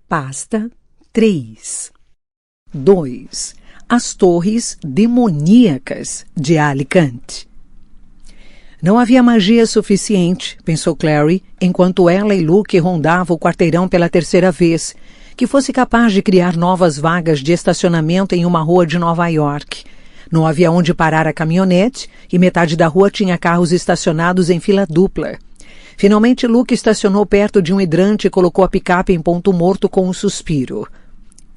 Pasta 3. 2. As Torres Demoníacas de Alicante. Não havia magia suficiente, pensou Clary, enquanto ela e Luke rondavam o quarteirão pela terceira vez, que fosse capaz de criar novas vagas de estacionamento em uma rua de Nova York. Não havia onde parar a caminhonete e metade da rua tinha carros estacionados em fila dupla. Finalmente, Luke estacionou perto de um hidrante e colocou a picape em ponto morto com um suspiro.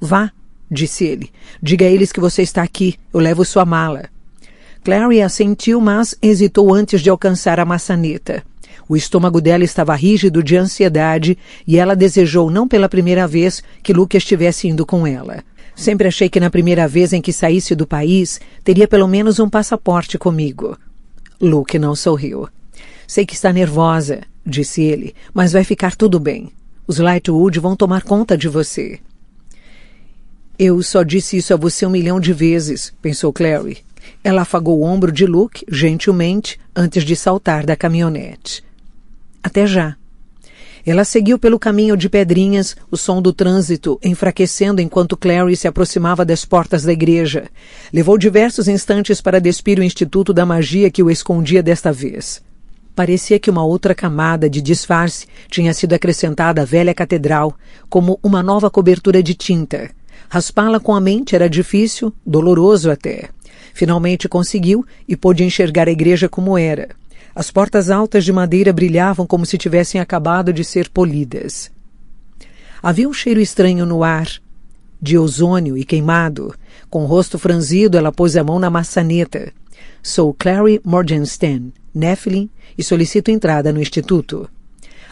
Vá, disse ele. Diga a eles que você está aqui. Eu levo sua mala. Clary assentiu, mas hesitou antes de alcançar a maçaneta. O estômago dela estava rígido de ansiedade e ela desejou, não pela primeira vez, que Luke estivesse indo com ela. Sempre achei que na primeira vez em que saísse do país, teria pelo menos um passaporte comigo. Luke não sorriu. Sei que está nervosa, disse ele, mas vai ficar tudo bem. Os Lightwood vão tomar conta de você. Eu só disse isso a você 1 milhão de vezes, pensou Clary. Ela afagou o ombro de Luke, gentilmente, antes de saltar da caminhonete. Até já. Ela seguiu pelo caminho de pedrinhas, o som do trânsito enfraquecendo enquanto Clary se aproximava das portas da igreja. Levou diversos instantes para despir o Instituto da Magia que o escondia desta vez. Parecia que uma outra camada de disfarce tinha sido acrescentada à velha catedral, como uma nova cobertura de tinta. Raspá-la com a mente era difícil, doloroso até. Finalmente conseguiu e pôde enxergar a igreja como era. As portas altas de madeira brilhavam como se tivessem acabado de ser polidas. Havia um cheiro estranho no ar, de ozônio e queimado. Com o rosto franzido, ela pôs a mão na maçaneta. Sou Clary Morgenstern, Nephilim, e solicito entrada no Instituto.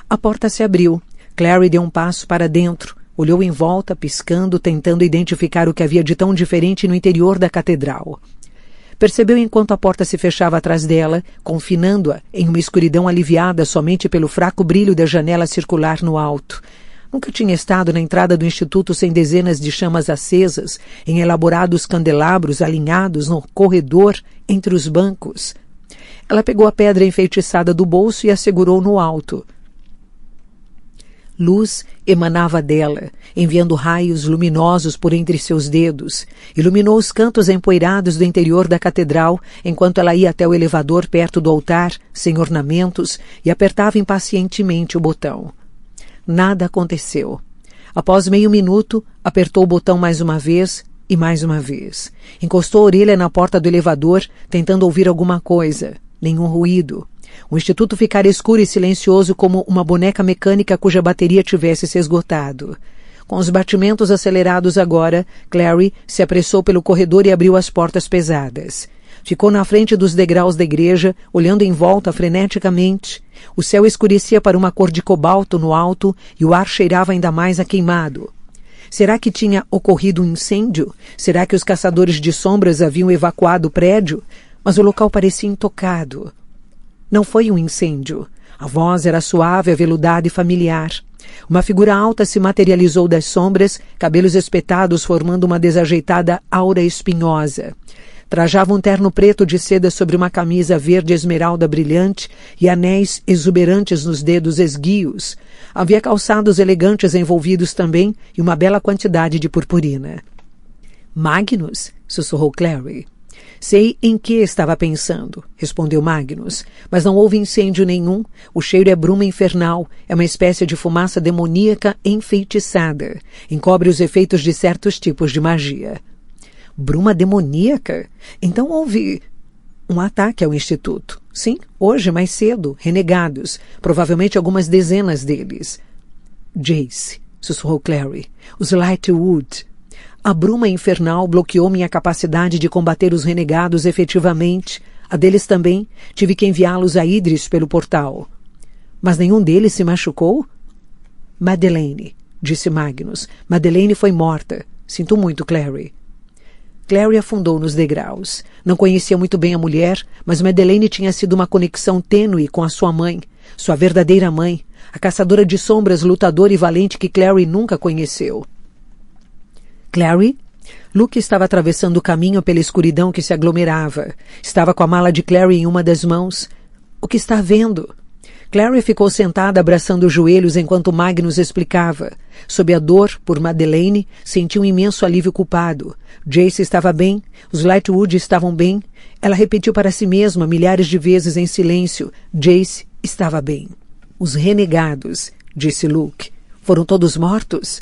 A porta se abriu. Clary deu um passo para dentro. Olhou em volta, piscando, tentando identificar o que havia de tão diferente no interior da catedral. Percebeu enquanto a porta se fechava atrás dela, confinando-a em uma escuridão aliviada somente pelo fraco brilho da janela circular no alto. Nunca tinha estado na entrada do instituto sem dezenas de chamas acesas, em elaborados candelabros alinhados no corredor entre os bancos. Ela pegou a pedra enfeitiçada do bolso e a segurou no alto. Luz emanava dela, enviando raios luminosos por entre seus dedos. Iluminou os cantos empoeirados do interior da catedral, enquanto ela ia até o elevador perto do altar, sem ornamentos, e apertava impacientemente o botão. Nada aconteceu. Após meio minuto, apertou o botão mais uma vez e mais uma vez. Encostou a orelha na porta do elevador, tentando ouvir alguma coisa. Nenhum ruído. O instituto ficara escuro e silencioso como uma boneca mecânica cuja bateria tivesse se esgotado. Com os batimentos acelerados agora, Clary se apressou pelo corredor e abriu as portas pesadas. Ficou na frente dos degraus da igreja, olhando em volta freneticamente. O céu escurecia para uma cor de cobalto no alto e o ar cheirava ainda mais a queimado. Será que tinha ocorrido um incêndio? Será que os caçadores de sombras haviam evacuado o prédio? Mas o local parecia intocado. Não foi um incêndio. A voz era suave, aveludada e familiar. Uma figura alta se materializou das sombras, cabelos espetados formando uma desajeitada aura espinhosa. Trajava um terno preto de seda sobre uma camisa verde esmeralda brilhante e anéis exuberantes nos dedos esguios. Havia calçados elegantes envolvidos também e uma bela quantidade de purpurina. Magnus? Sussurrou Clary. Sei em que estava pensando, respondeu Magnus, mas não houve incêndio nenhum. O cheiro é bruma infernal, é uma espécie de fumaça demoníaca enfeitiçada. Encobre os efeitos de certos tipos de magia. Bruma demoníaca? Então houve um ataque ao instituto. Sim, hoje, mais cedo, renegados, provavelmente algumas dezenas deles. Jace, sussurrou Clary, os Lightwood. A bruma infernal bloqueou minha capacidade de combater os renegados efetivamente. A deles também. Tive que enviá-los a Idris pelo portal. Mas nenhum deles se machucou? Madeleine, disse Magnus. Madeleine foi morta. Sinto muito, Clary. Clary afundou nos degraus. Não conhecia muito bem a mulher, mas Madeleine tinha sido uma conexão tênue com a sua mãe, sua verdadeira mãe, a caçadora de sombras lutadora e valente que Clary nunca conheceu. Clary? Luke estava atravessando o caminho pela escuridão que se aglomerava. Estava com a mala de Clary em uma das mãos. O que está vendo? Clary ficou sentada abraçando os joelhos enquanto Magnus explicava. Sob a dor por Madeleine, sentiu um imenso alívio culpado. Jace estava bem, os Lightwood estavam bem. Ela repetiu para si mesma milhares de vezes em silêncio. Jace estava bem. Os renegados, disse Luke. Foram todos mortos?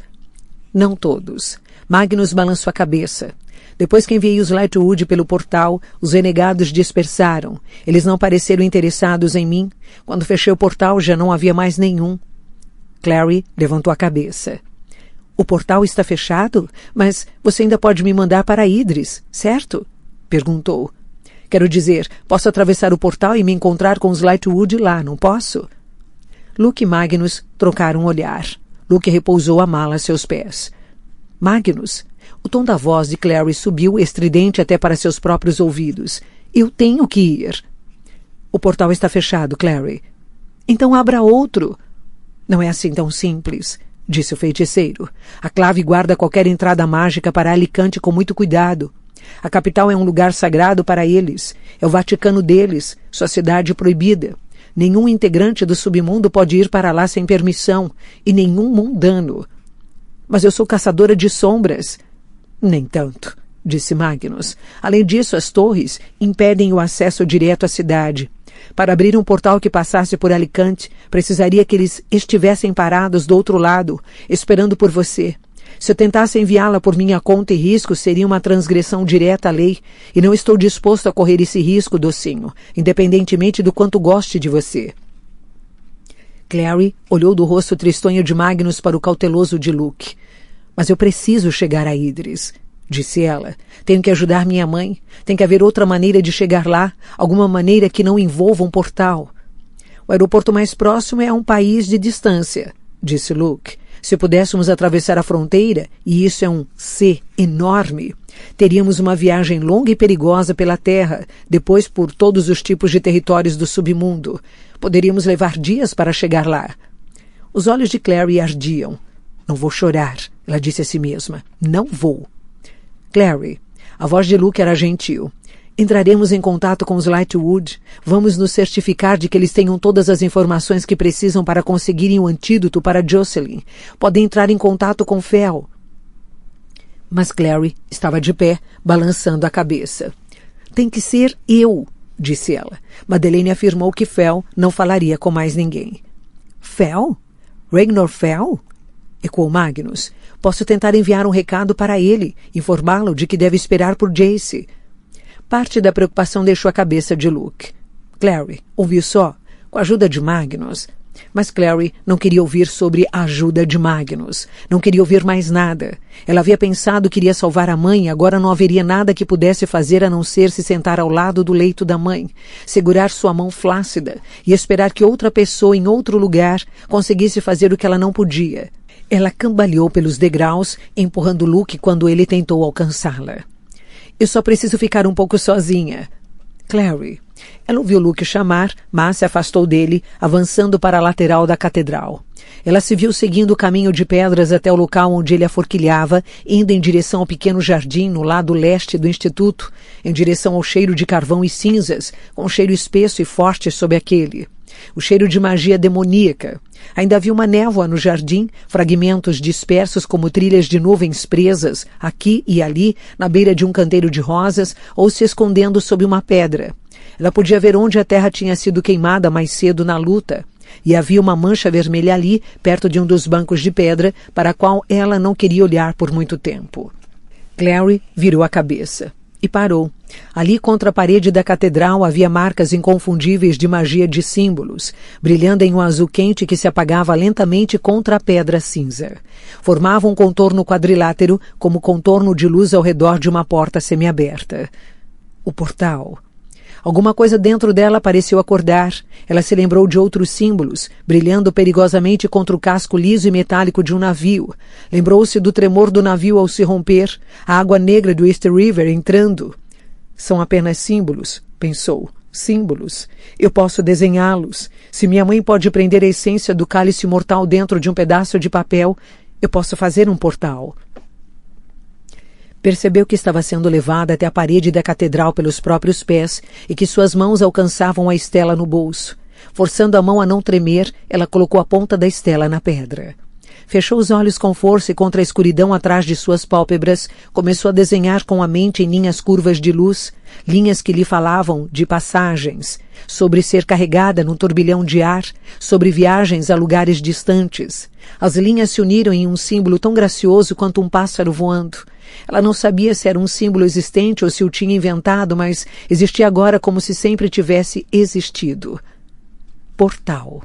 Não todos. Magnus balançou a cabeça. Depois que enviei os Lightwood pelo portal, os renegados dispersaram. Eles não pareceram interessados em mim. Quando fechei o portal, já não havia mais nenhum. Clary levantou a cabeça. O portal está fechado? Mas você ainda pode me mandar para Idris, certo? Perguntou. Quero dizer, posso atravessar o portal e me encontrar com os Lightwood lá, não posso? Luke e Magnus trocaram um olhar. Luke repousou a mala a seus pés. Magnus... O tom da voz de Clary subiu estridente até para seus próprios ouvidos. Eu tenho que ir. O portal está fechado, Clary. Então abra outro. Não é assim tão simples, disse o feiticeiro. A clave guarda qualquer entrada mágica para Alicante com muito cuidado. A capital é um lugar sagrado para eles. É o Vaticano deles, sua cidade proibida. Nenhum integrante do submundo pode ir para lá sem permissão, e nenhum mundano. Mas eu sou caçadora de sombras. Nem tanto, disse Magnus. Além disso, as torres impedem o acesso direto à cidade. Para abrir um portal que passasse por Alicante, precisaria que eles estivessem parados do outro lado, esperando por você. Se eu tentasse enviá-la por minha conta e risco, seria uma transgressão direta à lei, e não estou disposto a correr esse risco, docinho, independentemente do quanto goste de você. Clary olhou do rosto tristonho de Magnus para o cauteloso de Luke. Mas eu preciso chegar a Idris, disse ela. Tenho que ajudar minha mãe. Tem que haver outra maneira de chegar lá, alguma maneira que não envolva um portal. O aeroporto mais próximo é a um país de distância, disse Luke. Se pudéssemos atravessar a fronteira, e isso é um C enorme, teríamos uma viagem longa e perigosa pela terra, depois por todos os tipos de territórios do submundo. Poderíamos levar dias para chegar lá. Os olhos de Clary ardiam. Não vou chorar, ela disse a si mesma. Não vou. Clary, a voz de Luke era gentil. Entraremos em contato com os Lightwood. Vamos nos certificar de que eles tenham todas as informações que precisam para conseguirem o antídoto para Jocelyn. Podem entrar em contato com Fel. Mas Clary estava de pé, balançando a cabeça. Tem que ser eu, disse ela. Madeleine afirmou que Fel não falaria com mais ninguém. Fel? Ragnar Fel? Ecoou Magnus. Posso tentar enviar um recado para ele, informá-lo de que deve esperar por Jace. Parte da preocupação deixou a cabeça de Luke. Clary, ouviu só? Com a ajuda de Magnus. Mas Clary não queria ouvir sobre a ajuda de Magnus. Não queria ouvir mais nada. Ela havia pensado que iria salvar a mãe e agora não haveria nada que pudesse fazer a não ser se sentar ao lado do leito da mãe, segurar sua mão flácida e esperar que outra pessoa em outro lugar conseguisse fazer o que ela não podia. Ela cambaleou pelos degraus, empurrando Luke quando ele tentou alcançá-la. Eu só preciso ficar um pouco sozinha. Clary. Ela ouviu Luke chamar, mas se afastou dele, avançando para a lateral da catedral. Ela se viu seguindo o caminho de pedras até o local onde ele a forquilhava, indo em direção ao pequeno jardim no lado leste do instituto, em direção ao cheiro de carvão e cinzas, com um cheiro espesso e forte sob aquele. O cheiro de magia demoníaca. Ainda havia uma névoa no jardim, fragmentos dispersos como trilhas de nuvens presas, aqui e ali, na beira de um canteiro de rosas, ou se escondendo sob uma pedra. Ela podia ver onde a terra tinha sido queimada mais cedo na luta. E havia uma mancha vermelha ali, perto de um dos bancos de pedra, para a qual ela não queria olhar por muito tempo. Clary virou a cabeça. E parou. Ali contra a parede da catedral havia marcas inconfundíveis de magia de símbolos, brilhando em um azul quente que se apagava lentamente contra a pedra cinza. Formava um contorno quadrilátero, como contorno de luz ao redor de uma porta semiaberta. O portal. Alguma coisa dentro dela pareceu acordar. Ela se lembrou de outros símbolos, brilhando perigosamente contra o casco liso e metálico de um navio. Lembrou-se do tremor do navio ao se romper, a água negra do East River entrando. São apenas símbolos, pensou. Símbolos. Eu posso desenhá-los. Se minha mãe pode prender a essência do cálice mortal dentro de um pedaço de papel, eu posso fazer um portal. Percebeu que estava sendo levada até a parede da catedral pelos próprios pés e que suas mãos alcançavam a estela no bolso. Forçando a mão a não tremer, ela colocou a ponta da estela na pedra. Fechou os olhos com força e contra a escuridão atrás de suas pálpebras, começou a desenhar com a mente em linhas curvas de luz, linhas que lhe falavam de passagens, sobre ser carregada num turbilhão de ar, sobre viagens a lugares distantes. As linhas se uniram em um símbolo tão gracioso quanto um pássaro voando. Ela não sabia se era um símbolo existente ou se o tinha inventado, mas existia agora como se sempre tivesse existido. Portal.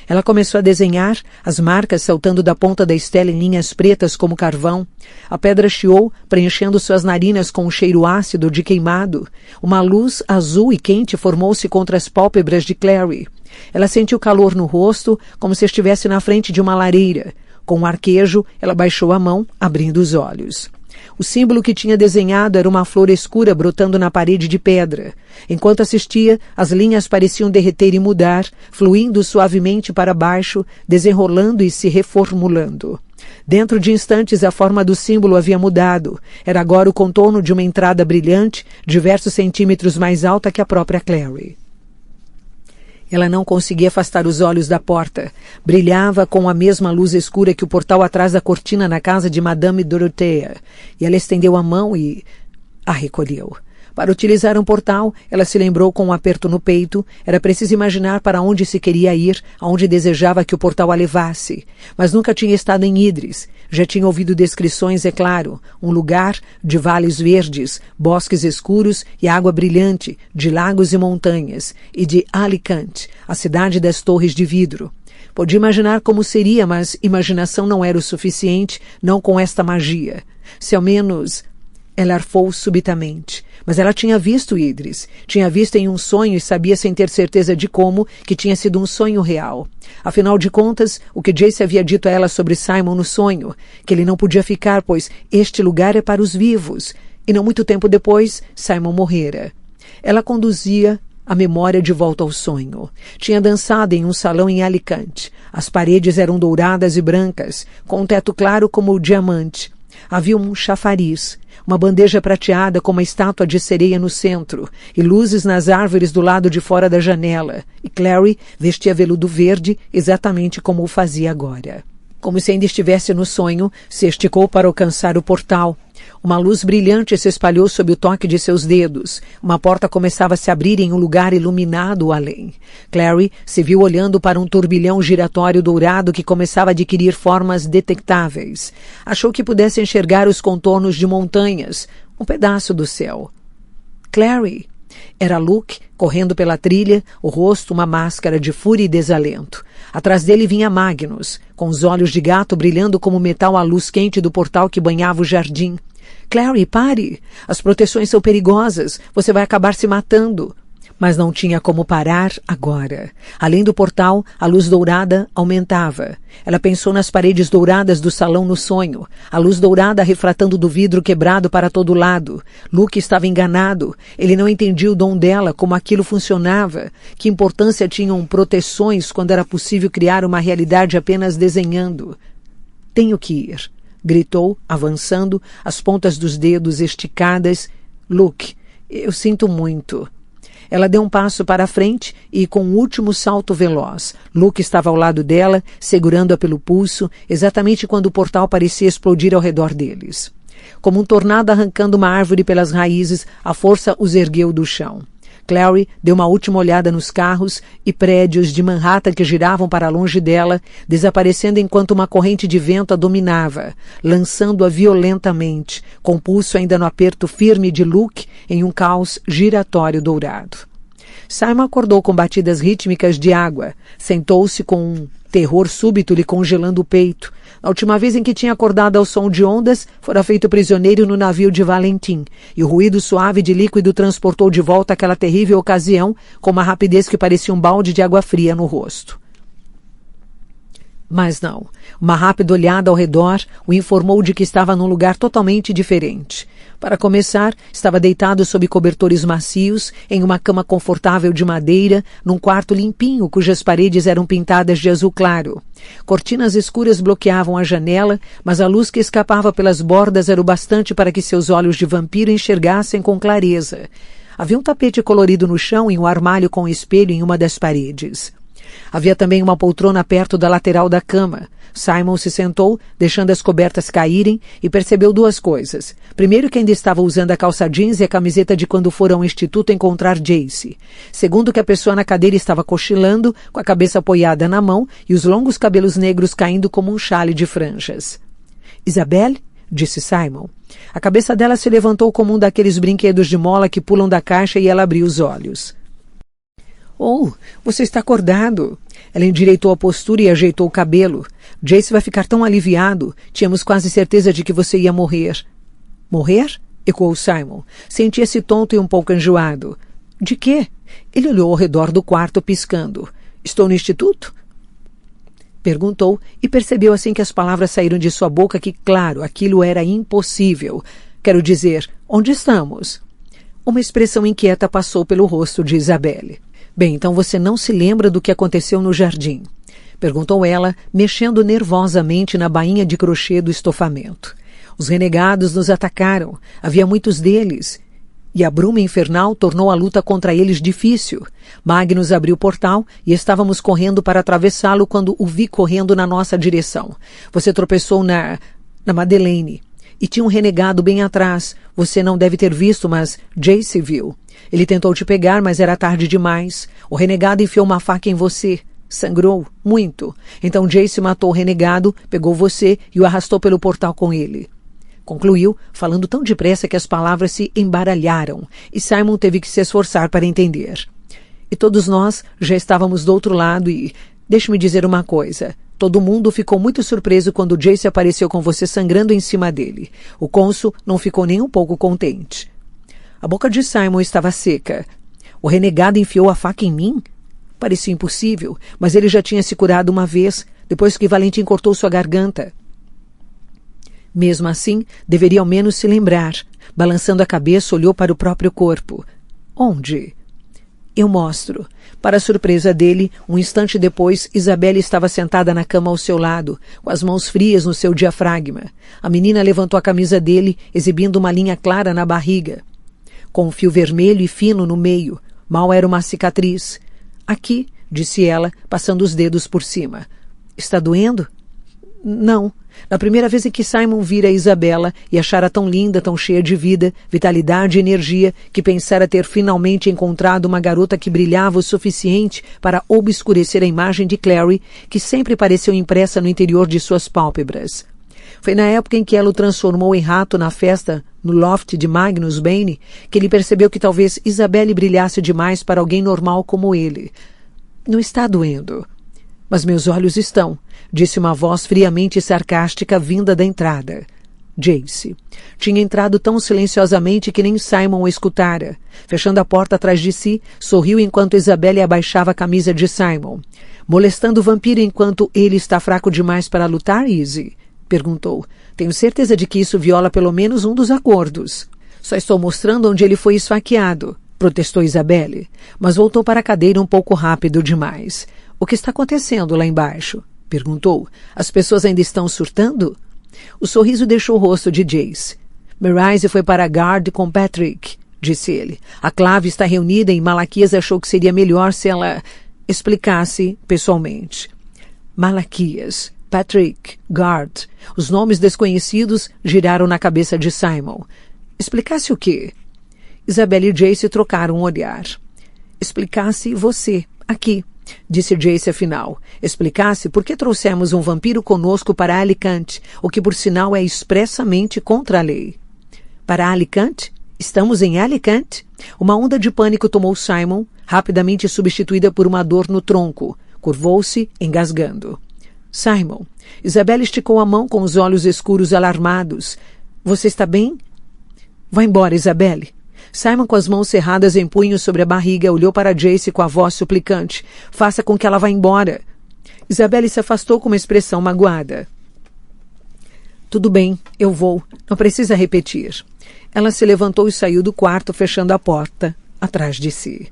Ela começou a desenhar, as marcas saltando da ponta da estela em linhas pretas como carvão. A pedra chiou, preenchendo suas narinas com um cheiro ácido de queimado. Uma luz azul e quente formou-se contra as pálpebras de Clary. Ela sentiu calor no rosto, como se estivesse na frente de uma lareira. Com um arquejo, ela baixou a mão, abrindo os olhos. O símbolo que tinha desenhado era uma flor escura brotando na parede de pedra. Enquanto assistia, as linhas pareciam derreter e mudar, fluindo suavemente para baixo, desenrolando e se reformulando. Dentro de instantes, a forma do símbolo havia mudado. Era agora o contorno de uma entrada brilhante, diversos centímetros mais alta que a própria Clary. Ela não conseguia afastar os olhos da porta. Brilhava com a mesma luz escura que o portal atrás da cortina na casa de Madame Dorothea. E ela estendeu a mão e a recolheu. Para utilizar um portal, ela se lembrou com um aperto no peito. Era preciso imaginar para onde se queria ir, aonde desejava que o portal a levasse. Mas nunca tinha estado em Idris. Já tinha ouvido descrições, é claro. Um lugar de vales verdes, bosques escuros e água brilhante, de lagos e montanhas. E de Alicante, a cidade das torres de vidro. Podia imaginar como seria, mas imaginação não era o suficiente, não com esta magia. Se ao menos... Ela arfou subitamente. Mas ela tinha visto Idris. Tinha visto em um sonho e sabia sem ter certeza de como que tinha sido um sonho real. Afinal de contas, o que Jace havia dito a ela sobre Simon no sonho, que ele não podia ficar, pois este lugar é para os vivos. E não muito tempo depois, Simon morrera. Ela conduzia a memória de volta ao sonho. Tinha dançado em um salão em Alicante. As paredes eram douradas e brancas, com um teto claro como o diamante. Havia um chafariz, uma bandeja prateada com uma estátua de sereia no centro, e luzes nas árvores do lado de fora da janela, e Clary vestia veludo verde exatamente como o fazia agora. Como se ainda estivesse no sonho, se esticou para alcançar o portal. Uma luz brilhante se espalhou sob o toque de seus dedos. Uma porta começava a se abrir em um lugar iluminado além. Clary se viu olhando para um turbilhão giratório dourado que começava a adquirir formas detectáveis. Achou que pudesse enxergar os contornos de montanhas, um pedaço do céu. Clary! Era Luke, correndo pela trilha, o rosto uma máscara de fúria e desalento. Atrás dele vinha Magnus, com os olhos de gato brilhando como metal à luz quente do portal que banhava o jardim. Clary, pare! As proteções são perigosas. Você vai acabar se matando. Mas não tinha como parar agora. Além do portal, a luz dourada aumentava. Ela pensou nas paredes douradas do salão no sonho, a luz dourada refratando do vidro quebrado para todo lado. Luke estava enganado. Ele não entendia o dom dela, como aquilo funcionava. Que importância tinham proteções quando era possível criar uma realidade apenas desenhando. Tenho que ir, gritou, avançando, as pontas dos dedos esticadas. Luke, eu sinto muito. Ela deu um passo para a frente e, com um último salto veloz, Luke estava ao lado dela, segurando-a pelo pulso, exatamente quando o portal parecia explodir ao redor deles. Como um tornado arrancando uma árvore pelas raízes, a força os ergueu do chão. Clary deu uma última olhada nos carros e prédios de Manhattan que giravam para longe dela, desaparecendo enquanto uma corrente de vento a dominava, lançando-a violentamente, com o pulso ainda no aperto firme de Luke em um caos giratório dourado. Simon acordou com batidas rítmicas de água, sentou-se com um terror súbito lhe congelando o peito. Na última vez em que tinha acordado ao som de ondas, fora feito prisioneiro no navio de Valentim, e o ruído suave de líquido transportou de volta aquela terrível ocasião com uma rapidez que parecia um balde de água fria no rosto. Mas não. Uma rápida olhada ao redor o informou de que estava num lugar totalmente diferente. Para começar, estava deitado sob cobertores macios, em uma cama confortável de madeira, num quarto limpinho cujas paredes eram pintadas de azul claro. Cortinas escuras bloqueavam a janela, mas a luz que escapava pelas bordas era o bastante para que seus olhos de vampiro enxergassem com clareza. Havia um tapete colorido no chão e um armário com espelho em uma das paredes. Havia também uma poltrona perto da lateral da cama. Simon se sentou, deixando as cobertas caírem, e percebeu duas coisas. Primeiro, que ainda estava usando a calça jeans e a camiseta de quando foram ao instituto encontrar Jace. Segundo, que a pessoa na cadeira estava cochilando, com a cabeça apoiada na mão e os longos cabelos negros caindo como um chale de franjas. Isabelle? Disse Simon. A cabeça dela se levantou como um daqueles brinquedos de mola que pulam da caixa e ela abriu os olhos. Oh, você está acordado. Ela endireitou a postura e ajeitou o cabelo. Jace vai ficar tão aliviado. Tínhamos quase certeza de que você ia morrer. Morrer? Ecoou Simon. Sentia-se tonto e um pouco enjoado. De quê? Ele olhou ao redor do quarto, piscando. Estou no instituto? Perguntou e percebeu assim que as palavras saíram de sua boca que, claro, aquilo era impossível. Quero dizer, onde estamos? Uma expressão inquieta passou pelo rosto de Isabelle. Bem, então você não se lembra do que aconteceu no jardim? Perguntou ela, mexendo nervosamente na bainha de crochê do estofamento. Os renegados nos atacaram. Havia muitos deles. E a bruma infernal tornou a luta contra eles difícil. Magnus abriu o portal e estávamos correndo para atravessá-lo quando o vi correndo na nossa direção. Você tropeçou na Madeleine. E tinha um renegado bem atrás. Você não deve ter visto, mas Jace viu. Ele tentou te pegar, mas era tarde demais. O renegado enfiou uma faca em você. Sangrou muito. Então Jace matou o renegado, pegou você e o arrastou pelo portal com ele. Concluiu, falando tão depressa que as palavras se embaralharam, e Simon teve que se esforçar para entender. E todos nós já estávamos do outro lado e... Deixe-me dizer uma coisa. Todo mundo ficou muito surpreso quando Jace apareceu com você sangrando em cima dele. O cônsul não ficou nem um pouco contente. A boca de Simon estava seca. O renegado enfiou a faca em mim? Parecia impossível, mas ele já tinha se curado uma vez, depois que Valentim cortou sua garganta. Mesmo assim, deveria ao menos se lembrar. Balançando a cabeça, olhou para o próprio corpo. Onde? Eu mostro. Para a surpresa dele, um instante depois, Isabelle estava sentada na cama ao seu lado, com as mãos frias no seu diafragma. A menina levantou a camisa dele, exibindo uma linha clara na barriga, com um fio vermelho e fino no meio. Mal era uma cicatriz. Aqui, disse ela, passando os dedos por cima. Está doendo? Não. Na primeira vez em que Simon vira Isabella e achara tão linda, tão cheia de vida, vitalidade e energia, que pensara ter finalmente encontrado uma garota que brilhava o suficiente para obscurecer a imagem de Clary, que sempre pareceu impressa no interior de suas pálpebras. Foi na época em que ela o transformou em rato na festa no loft de Magnus Bane que ele percebeu que talvez Isabelle brilhasse demais para alguém normal como ele. Não está doendo. Mas meus olhos estão, disse uma voz friamente sarcástica vinda da entrada. Jace. Tinha entrado tão silenciosamente que nem Simon o escutara. Fechando a porta atrás de si, sorriu enquanto Isabelle abaixava a camisa de Simon. Molestando o vampiro enquanto ele está fraco demais para lutar, Izzy? Perguntou. Tenho certeza de que isso viola pelo menos um dos acordos. Só estou mostrando onde ele foi esfaqueado, protestou Isabelle, mas voltou para a cadeira um pouco rápido demais. O que está acontecendo lá embaixo? Perguntou. As pessoas ainda estão surtando? O sorriso deixou o rosto de Jace. Marise foi para a Guard com Patrick, disse ele. A clave está reunida e Malaquias achou que seria melhor se ela explicasse pessoalmente. Malaquias, Patrick, Guard. Os nomes desconhecidos giraram na cabeça de Simon. Explicasse o quê? Isabelle e Jace trocaram um olhar. Explicasse você, aqui, disse Jace afinal. Explicasse por que trouxemos um vampiro conosco para Alicante, o que por sinal é expressamente contra a lei. Para Alicante? Estamos em Alicante? Uma onda de pânico tomou Simon, rapidamente substituída por uma dor no tronco. Curvou-se, engasgando. Simon. Isabelle esticou a mão com os olhos escuros alarmados. Você está bem? Vá embora, Isabelle. Simon, com as mãos cerradas em punhos sobre a barriga, olhou para Jace com a voz suplicante. Faça com que ela vá embora. Isabelle se afastou com uma expressão magoada. Tudo bem, eu vou. Não precisa repetir. Ela se levantou e saiu do quarto, fechando a porta atrás de si.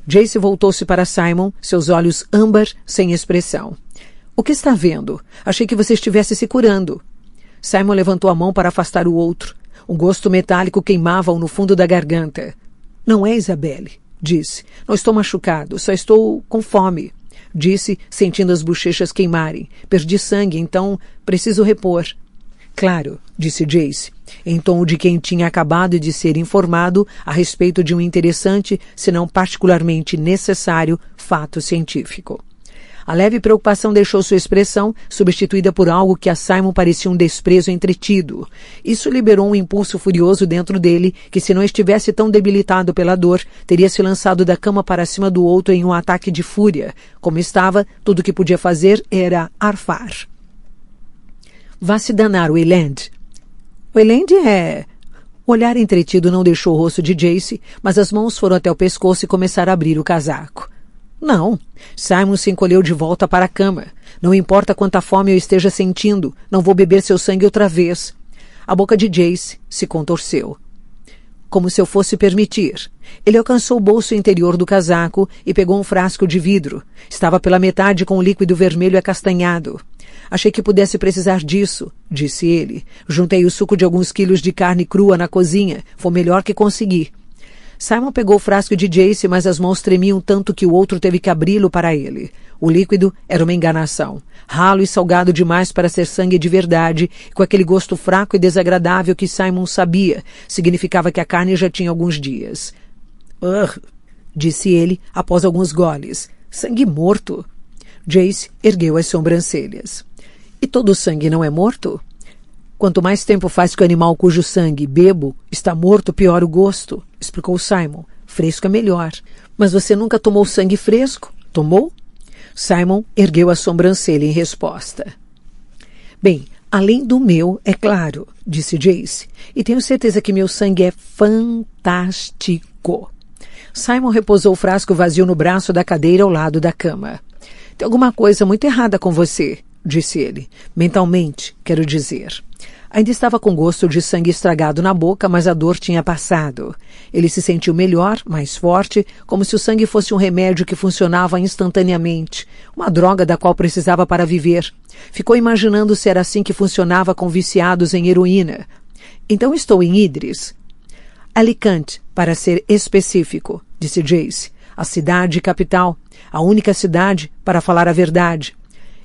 Jace voltou-se para Simon, seus olhos âmbar, sem expressão. O que está vendo? Achei que você estivesse se curando. Simon levantou a mão para afastar o outro. Um gosto metálico queimava-o no fundo da garganta. Não é, Isabelle, disse. Não estou machucado, só estou com fome. disse, sentindo as bochechas queimarem. Perdi sangue, então preciso repor. Claro, disse Jace, em tom de quem tinha acabado de ser informado a respeito de um interessante, se não particularmente necessário, fato científico. A leve preocupação deixou sua expressão, substituída por algo que a Simon parecia um desprezo entretido. Isso liberou um impulso furioso dentro dele, que se não estivesse tão debilitado pela dor, teria se lançado da cama para cima do outro em um ataque de fúria. Como estava, tudo o que podia fazer era arfar. Vá se danar, Wayland. Wayland é... O olhar entretido não deixou o rosto de Jace, mas as mãos foram até o pescoço e começaram a abrir o casaco. Não. Simon se encolheu de volta para a cama. Não importa quanta fome eu esteja sentindo, não vou beber seu sangue outra vez. A boca de Jace se contorceu. Como se eu fosse permitir. Ele alcançou o bolso interior do casaco e pegou um frasco de vidro. Estava pela metade com o líquido vermelho acastanhado. Achei que pudesse precisar disso, disse ele. Juntei o suco de alguns quilos de carne crua na cozinha. Foi o melhor que consegui. Simon pegou o frasco de Jace, mas as mãos tremiam tanto que o outro teve que abri-lo para ele. O líquido era uma enganação. Ralo e salgado demais para ser sangue de verdade, com aquele gosto fraco e desagradável que Simon sabia. Significava que a carne já tinha alguns dias. Disse ele, após alguns goles. Sangue morto. Jace ergueu as sobrancelhas. E todo sangue não é morto? Quanto mais tempo faz que o animal cujo sangue bebo está morto, pior o gosto, explicou Simon. Fresco é melhor. Mas você nunca tomou sangue fresco? Tomou? Simon ergueu a sobrancelha em resposta. Bem, além do meu, é claro, disse Jace, e tenho certeza que meu sangue é fantástico. Simon repousou o frasco vazio no braço da cadeira ao lado da cama. Tem alguma coisa muito errada com você, disse ele. Mentalmente, quero dizer. Ainda estava com gosto de sangue estragado na boca, mas a dor tinha passado. Ele se sentiu melhor, mais forte, como se o sangue fosse um remédio que funcionava instantaneamente, uma droga da qual precisava para viver. Ficou imaginando se era assim que funcionava com viciados em heroína. Então estou em Idris. Alicante, para ser específico, disse Jace. A cidade capital. A única cidade, para falar a verdade.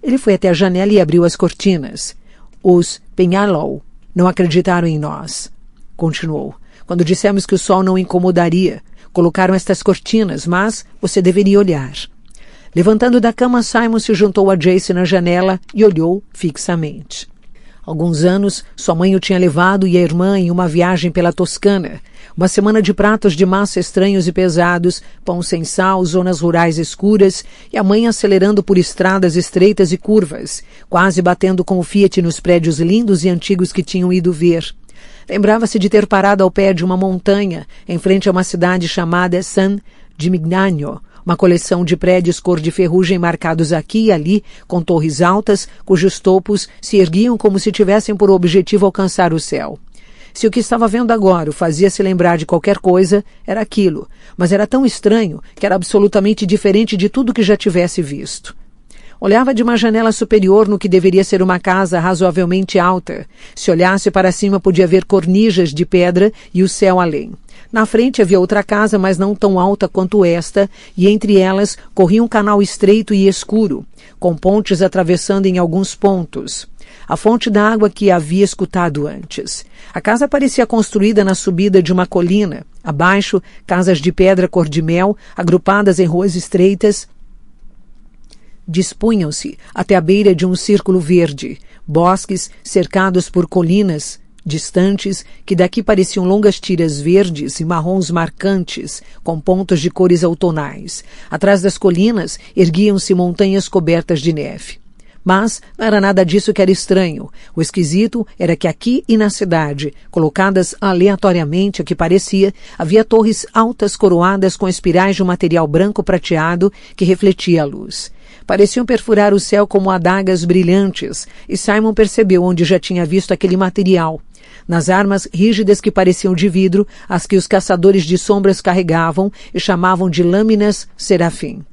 Ele foi até a janela e abriu as cortinas. Os Peñalow não acreditaram em nós. Continuou. Quando dissemos que o sol não incomodaria, colocaram estas cortinas, mas você deveria olhar. Levantando da cama, Simon se juntou a Jace na janela e olhou fixamente. Alguns anos, sua mãe o tinha levado e a irmã em uma viagem pela Toscana. Uma semana de pratos de massa estranhos e pesados, pão sem sal, zonas rurais escuras e a mãe acelerando por estradas estreitas e curvas, quase batendo com o Fiat nos prédios lindos e antigos que tinham ido ver. Lembrava-se de ter parado ao pé de uma montanha, em frente a uma cidade chamada San Gimignano, uma coleção de prédios cor de ferrugem marcados aqui e ali, com torres altas, cujos topos se erguiam como se tivessem por objetivo alcançar o céu. Se o que estava vendo agora o fazia se lembrar de qualquer coisa, era aquilo, mas era tão estranho que era absolutamente diferente de tudo que já tivesse visto. Olhava de uma janela superior no que deveria ser uma casa razoavelmente alta. Se olhasse para cima podia ver cornijas de pedra e o céu além. Na frente havia outra casa, mas não tão alta quanto esta, e entre elas corria um canal estreito e escuro, com pontes atravessando em alguns pontos. A fonte da água que havia escutado antes. A casa parecia construída na subida de uma colina. Abaixo, casas de pedra cor de mel, agrupadas em ruas estreitas, dispunham-se até a beira de um círculo verde. Bosques cercados por colinas distantes, que daqui pareciam longas tiras verdes e marrons marcantes, com pontos de cores outonais. Atrás das colinas erguiam-se montanhas cobertas de neve. Mas não era nada disso que era estranho. O esquisito era que aqui e na cidade, colocadas aleatoriamente, a que parecia, havia torres altas coroadas com espirais de um material branco prateado que refletia a luz. Pareciam perfurar o céu como adagas brilhantes, e Simon percebeu onde já tinha visto aquele material. Nas armas rígidas que pareciam de vidro, as que os caçadores de sombras carregavam e chamavam de lâminas serafim.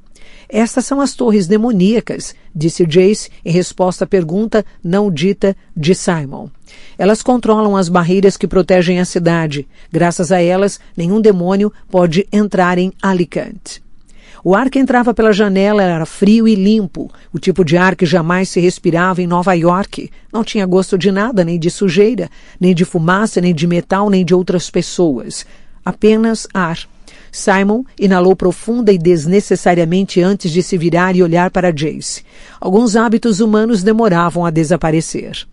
Estas são as torres demoníacas, disse Jace em resposta à pergunta não dita de Simon. Elas controlam as barreiras que protegem a cidade. Graças a elas, nenhum demônio pode entrar em Alicante. O ar que entrava pela janela era frio e limpo, o tipo de ar que jamais se respirava em Nova York. Não tinha gosto de nada, nem de sujeira, nem de fumaça, nem de metal, nem de outras pessoas. Apenas ar. Simon inalou profunda e desnecessariamente antes de se virar e olhar para Jace. Alguns hábitos humanos demoravam a desaparecer.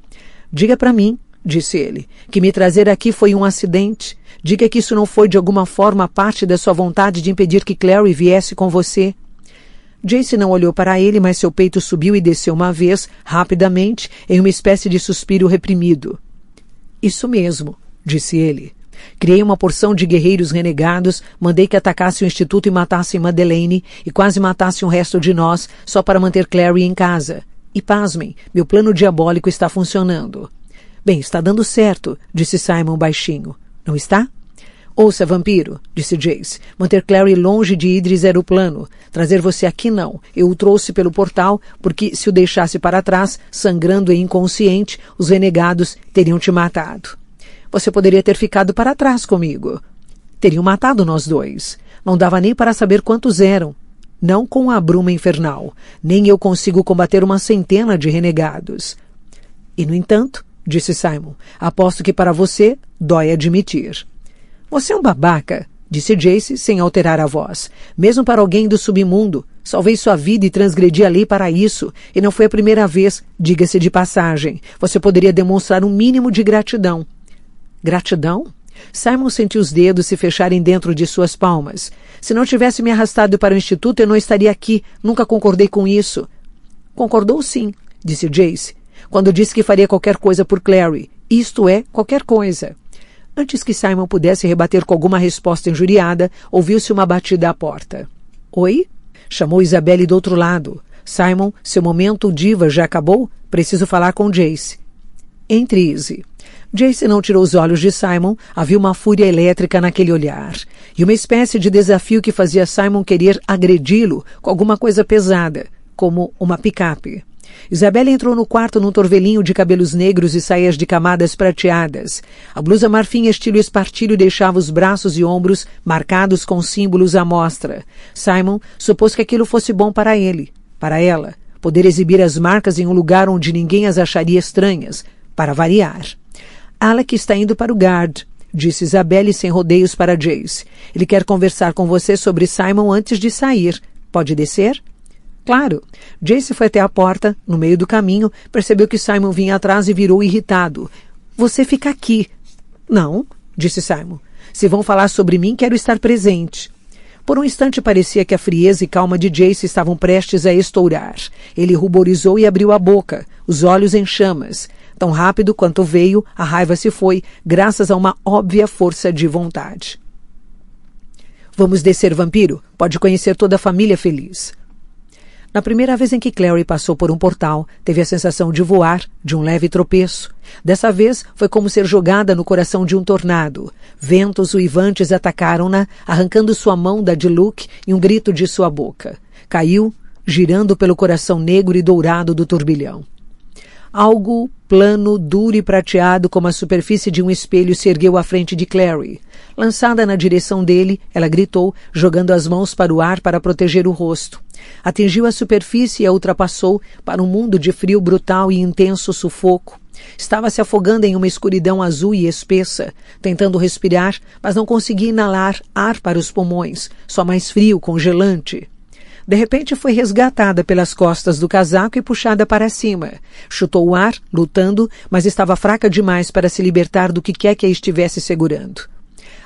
Diga para mim, disse ele, que me trazer aqui foi um acidente. Diga que isso não foi de alguma forma parte da sua vontade de impedir que Clary viesse com você. Jace não olhou para ele, mas seu peito subiu e desceu uma vez, rapidamente, em uma espécie de suspiro reprimido. Isso mesmo, disse ele. Criei uma porção de guerreiros renegados, mandei que atacassem o instituto e matassem Madeleine, e quase matassem o resto de nós, só para manter Clary em casa. E pasmem, meu plano diabólico está funcionando. Bem, está dando certo, disse Simon baixinho. Não está? Ouça, vampiro, disse Jace. Manter Clary longe de Idris era o plano. Trazer você aqui não. Eu o trouxe pelo portal, porque se o deixasse para trás, sangrando e inconsciente, os renegados teriam te matado. Você poderia ter ficado para trás comigo. Teriam matado nós dois. Não dava nem para saber quantos eram. Não com a bruma infernal. Nem eu consigo combater uma centena de renegados. E, no entanto, disse Simon, aposto que para você dói admitir. Você é um babaca, disse Jace sem alterar a voz. Mesmo para alguém do submundo. Salvei sua vida e transgredi a lei para isso. E não foi a primeira vez, diga-se de passagem. Você poderia demonstrar um mínimo de gratidão. Gratidão? Simon sentiu os dedos se fecharem dentro de suas palmas. Se não tivesse me arrastado para o instituto, eu não estaria aqui. Nunca concordei com isso. Concordou sim, disse Jace, quando disse que faria qualquer coisa por Clary. Isto é, qualquer coisa. Antes que Simon pudesse rebater com alguma resposta injuriada, ouviu-se uma batida à porta. Oi? Chamou Isabelle do outro lado. Simon, seu momento diva já acabou? Preciso falar com Jace. Entre, Izzy. Jace não tirou os olhos de Simon, havia uma fúria elétrica naquele olhar, e uma espécie de desafio que fazia Simon querer agredi-lo com alguma coisa pesada, como uma picape. Isabelle entrou no quarto num torvelinho de cabelos negros e saias de camadas prateadas. A blusa marfim estilo espartilho deixava os braços e ombros marcados com símbolos à mostra. Simon supôs que aquilo fosse bom para ele, para ela, poder exibir as marcas em um lugar onde ninguém as acharia estranhas, para variar. Alec está indo para o Guard, disse Isabelle sem rodeios para Jace. Ele quer conversar com você sobre Simon antes de sair. Pode descer? Claro. Jace foi até a porta. No meio do caminho, percebeu que Simon vinha atrás e virou irritado. Você fica aqui. Não, disse Simon. Se vão falar sobre mim, quero estar presente. Por um instante parecia que a frieza e calma de Jace estavam prestes a estourar. Ele ruborizou e abriu a boca, os olhos em chamas. Tão rápido quanto veio, a raiva se foi, graças a uma óbvia força de vontade. Vamos descer, vampiro. Pode conhecer toda a família feliz. Na primeira vez em que Clary passou por um portal, teve a sensação de voar, de um leve tropeço. Dessa vez, foi como ser jogada no coração de um tornado. Ventos uivantes atacaram-na, arrancando sua mão da de Luke e um grito de sua boca. Caiu, girando pelo coração negro e dourado do turbilhão. Algo plano, duro e prateado como a superfície de um espelho se ergueu à frente de Clary. Lançada na direção dele, ela gritou, jogando as mãos para o ar para proteger o rosto. Atingiu a superfície e a ultrapassou para um mundo de frio brutal e intenso sufoco. Estava se afogando em uma escuridão azul e espessa, tentando respirar, mas não conseguia inalar ar para os pulmões, só mais frio, congelante. De repente foi resgatada pelas costas do casaco e puxada para cima. Chutou o ar, lutando, mas estava fraca demais para se libertar do que quer que a estivesse segurando.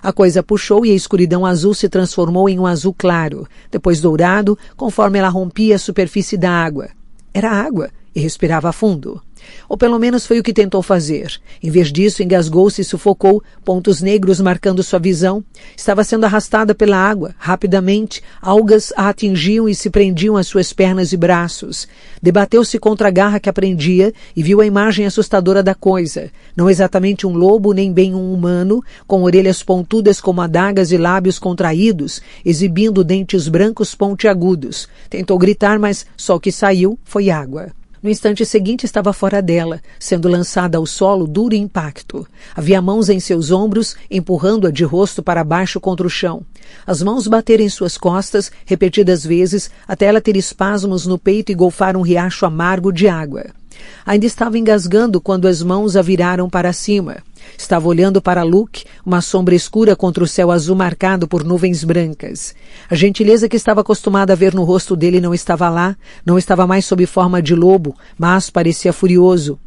A coisa puxou e a escuridão azul se transformou em um azul claro, depois dourado, conforme ela rompia a superfície da água. Era água e respirava fundo. Ou pelo menos foi o que tentou fazer. Em vez disso, engasgou-se e sufocou, pontos negros marcando sua visão. Estava sendo arrastada pela água. Rapidamente, algas a atingiam e se prendiam às suas pernas e braços. Debateu-se contra a garra que a prendia e viu a imagem assustadora da coisa. Não exatamente um lobo, nem bem um humano, com orelhas pontudas como adagas e lábios contraídos, exibindo dentes brancos pontiagudos. Tentou gritar, mas só o que saiu foi água. No instante seguinte estava fora dela, sendo lançada ao solo duro impacto. Havia mãos em seus ombros, empurrando-a de rosto para baixo contra o chão. As mãos bateram em suas costas, repetidas vezes, até ela ter espasmos no peito e golfar um riacho amargo de água. Ainda estava engasgando quando as mãos a viraram para cima. Estava olhando para Luke, uma sombra escura contra o céu azul marcado por nuvens brancas. A gentileza que estava acostumada a ver no rosto dele não estava lá, não estava mais sob forma de lobo, mas parecia furioso.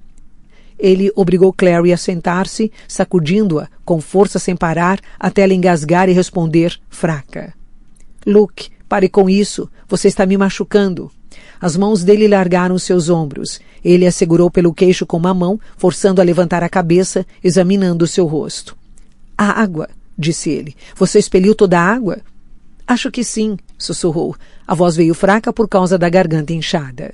Ele obrigou Clary a sentar-se, sacudindo-a, com força sem parar, até ela engasgar e responder, fraca. Luke, pare com isso, você está me machucando. As mãos dele largaram seus ombros. Ele a segurou pelo queixo com uma mão, forçando a levantar a cabeça, examinando seu rosto. A água, disse ele. Você expeliu toda a água? Acho que sim, sussurrou. A voz veio fraca por causa da garganta inchada.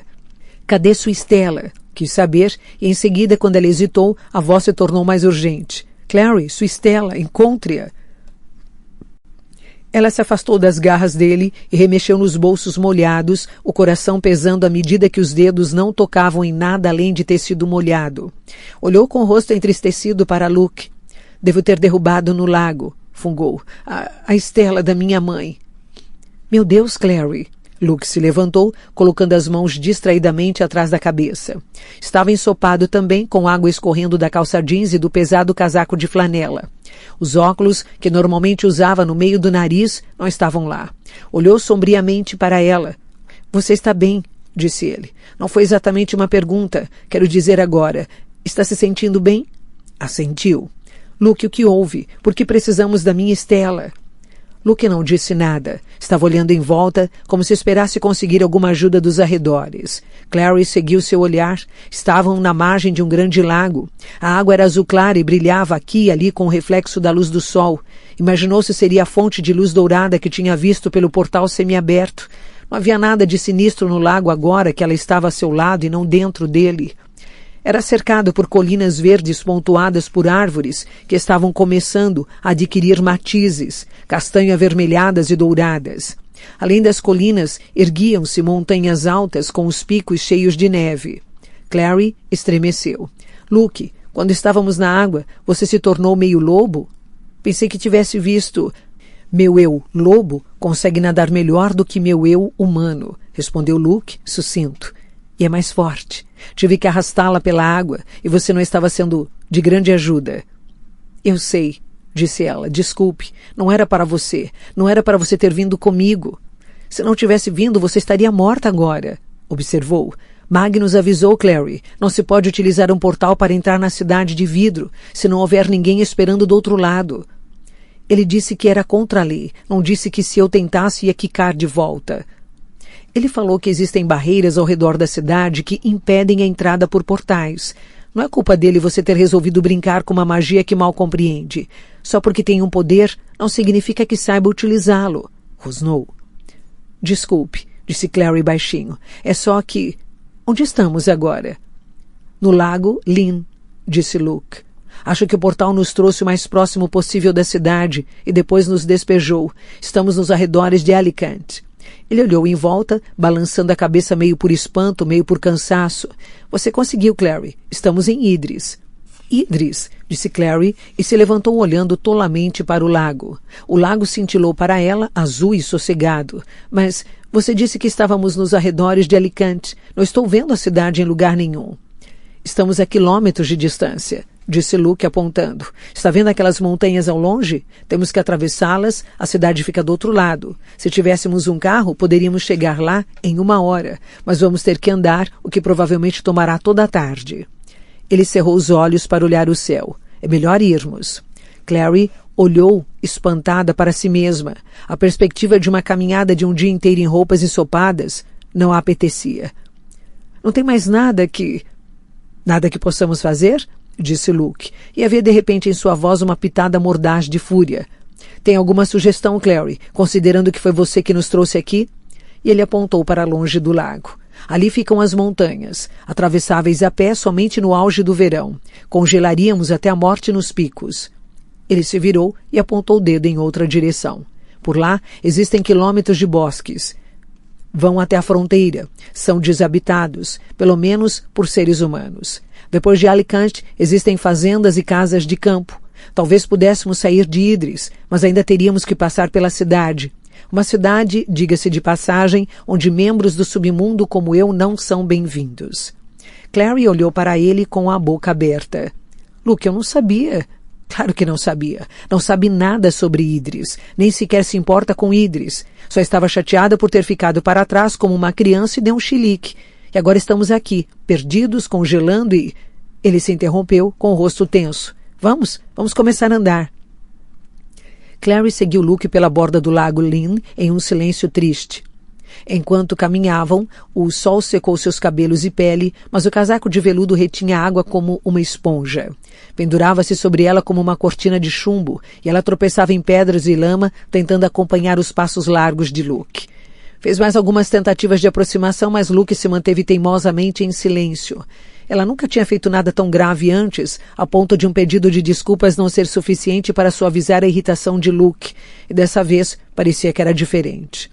Cadê sua Estela? Quis saber, e em seguida, quando ela hesitou, a voz se tornou mais urgente. Clary, sua Estela, encontre-a. Ela se afastou das garras dele e remexeu nos bolsos molhados, o coração pesando à medida que os dedos não tocavam em nada além de tecido molhado. Olhou com o rosto entristecido para Luke. Devo ter derrubado no lago, fungou. A Estela da minha mãe. Meu Deus, Clary. Luke se levantou, colocando as mãos distraidamente atrás da cabeça. Estava ensopado também, com água escorrendo da calça jeans e do pesado casaco de flanela. Os óculos, que normalmente usava no meio do nariz, não estavam lá. Olhou sombriamente para ela. Você está bem, disse ele. Não foi exatamente uma pergunta. Quero dizer agora. Está se sentindo bem? Assentiu. Luke, o que houve? Por que precisamos da minha Estela? Luke não disse nada. Estava olhando em volta, como se esperasse conseguir alguma ajuda dos arredores. Clary seguiu seu olhar. Estavam na margem de um grande lago. A água era azul clara e brilhava aqui e ali com o reflexo da luz do sol. Imaginou se seria a fonte de luz dourada que tinha visto pelo portal semiaberto. Não havia nada de sinistro no lago agora que ela estava a seu lado e não dentro dele. Era cercado por colinas verdes pontuadas por árvores que estavam começando a adquirir matizes, castanho avermelhadas e douradas. Além das colinas, erguiam-se montanhas altas com os picos cheios de neve. Clary estremeceu. Luke, quando estávamos na água, você se tornou meio lobo? Pensei que tivesse visto. Meu eu, lobo, consegue nadar melhor do que meu eu, humano, respondeu Luke, sucinto. E é mais forte. Tive que arrastá-la pela água e você não estava sendo de grande ajuda. Eu sei, disse ela. Desculpe. Não era para você. Não era para você ter vindo comigo. Se não tivesse vindo, você estaria morta agora, observou. Magnus avisou Clary. Não se pode utilizar um portal para entrar na cidade de vidro, se não houver ninguém esperando do outro lado. Ele disse que era contra a lei. Não disse que se eu tentasse ia quicar de volta. Ele falou que existem barreiras ao redor da cidade que impedem a entrada por portais. Não é culpa dele você ter resolvido brincar com uma magia que mal compreende. Só porque tem um poder, não significa que saiba utilizá-lo. Rosnou. Desculpe, disse Clary baixinho. É só que... Onde estamos agora? No lago Lynn, disse Luke. Acho que o portal nos trouxe o mais próximo possível da cidade e depois nos despejou. Estamos nos arredores de Alicante. Ele olhou em volta, balançando a cabeça meio por espanto, meio por cansaço. Você conseguiu, Clary. Estamos em Idris. Idris, disse Clary, e se levantou olhando tolamente para o lago. O lago cintilou para ela, azul e sossegado. Mas você disse que estávamos nos arredores de Alicante. Não estou vendo a cidade em lugar nenhum. Estamos a quilômetros de distância, disse Luke apontando. Está vendo aquelas montanhas ao longe? Temos que atravessá-las, a cidade fica do outro lado. Se tivéssemos um carro, poderíamos chegar lá em 1 hora, mas vamos ter que andar, o que provavelmente tomará toda a tarde. Ele cerrou os olhos para olhar o céu. É melhor irmos. Clary olhou, espantada, para si mesma. A perspectiva de uma caminhada de um dia inteiro em roupas ensopadas não a apetecia. Não tem mais nada que possamos fazer? Disse Luke, e havia de repente em sua voz uma pitada mordaz de fúria. Tem alguma sugestão, Clary, considerando que foi você que nos trouxe aqui? E ele apontou para longe do lago. Ali ficam as montanhas, atravessáveis a pé somente no auge do verão. Congelaríamos até a morte nos picos. Ele se virou e apontou o dedo em outra direção. Por lá existem quilômetros de bosques. vão até a fronteira. São desabitados, pelo menos por seres humanos. Depois de Alicante, existem fazendas e casas de campo. Talvez pudéssemos sair de Idris, mas ainda teríamos que passar pela cidade. Uma cidade, diga-se de passagem, onde membros do submundo como eu não são bem-vindos. Clary olhou para ele com a boca aberta. Luke, eu não sabia. Claro que não sabia. Não sabe nada sobre Idris. Nem sequer se importa com Idris. Só estava chateada por ter ficado para trás como uma criança e deu um chilique. E agora estamos aqui, perdidos, congelando e... Ele se interrompeu com o rosto tenso. Vamos começar a andar. Clary seguiu Luke pela borda do lago Lynn em um silêncio triste. Enquanto caminhavam, o sol secou seus cabelos e pele, mas o casaco de veludo retinha água como uma esponja. Pendurava-se sobre ela como uma cortina de chumbo, e ela tropeçava em pedras e lama, tentando acompanhar os passos largos de Luke. Fez mais algumas tentativas de aproximação, mas Luke se manteve teimosamente em silêncio. Ela nunca tinha feito nada tão grave antes, a ponto de um pedido de desculpas não ser suficiente para suavizar a irritação de Luke, e dessa vez parecia que era diferente.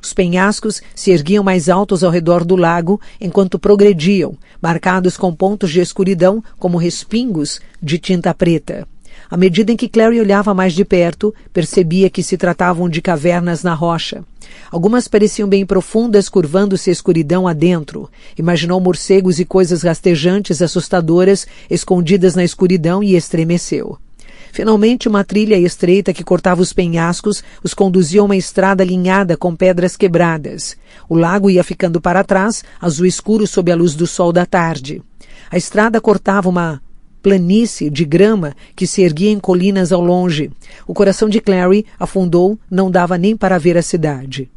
Os penhascos se erguiam mais altos ao redor do lago enquanto progrediam, marcados com pontos de escuridão como respingos de tinta preta. À medida em que Clary olhava mais de perto, percebia que se tratavam de cavernas na rocha. Algumas pareciam bem profundas, curvando-se a escuridão adentro. Imaginou morcegos e coisas rastejantes assustadoras escondidas na escuridão e estremeceu. Finalmente, uma trilha estreita que cortava os penhascos os conduzia a uma estrada alinhada com pedras quebradas. O lago ia ficando para trás, azul escuro sob a luz do sol da tarde. A estrada cortava uma planície de grama que se erguia em colinas ao longe. O coração de Clary afundou, não dava nem para ver a cidade.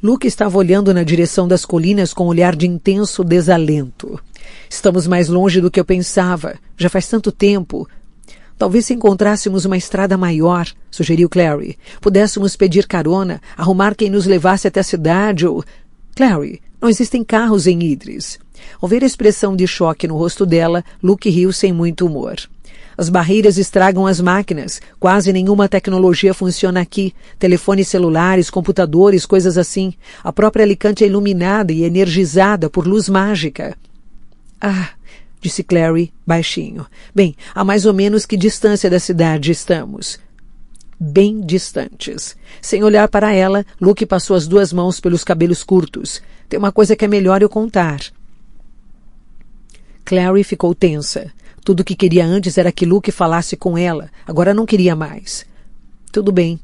Luke estava olhando na direção das colinas com um olhar de intenso desalento. Estamos mais longe do que eu pensava. Já faz tanto tempo. Talvez se encontrássemos uma estrada maior, sugeriu Clary. Pudéssemos pedir carona, arrumar quem nos levasse até a cidade ou... Clary, não existem carros em Idris. Ao ver a expressão de choque no rosto dela, Luke riu sem muito humor. As barreiras estragam as máquinas. Quase nenhuma tecnologia funciona aqui. Telefones celulares, computadores, coisas assim. A própria Alicante é iluminada e energizada por luz mágica. Ah, disse Clary, baixinho. Bem, a mais ou menos que distância da cidade estamos? Bem distantes. Sem olhar para ela, Luke passou as duas mãos pelos cabelos curtos. Tem uma coisa que é melhor eu contar. Clary ficou tensa. Tudo o que queria antes era que Luke falasse com ela. Agora não queria mais. Tudo bem.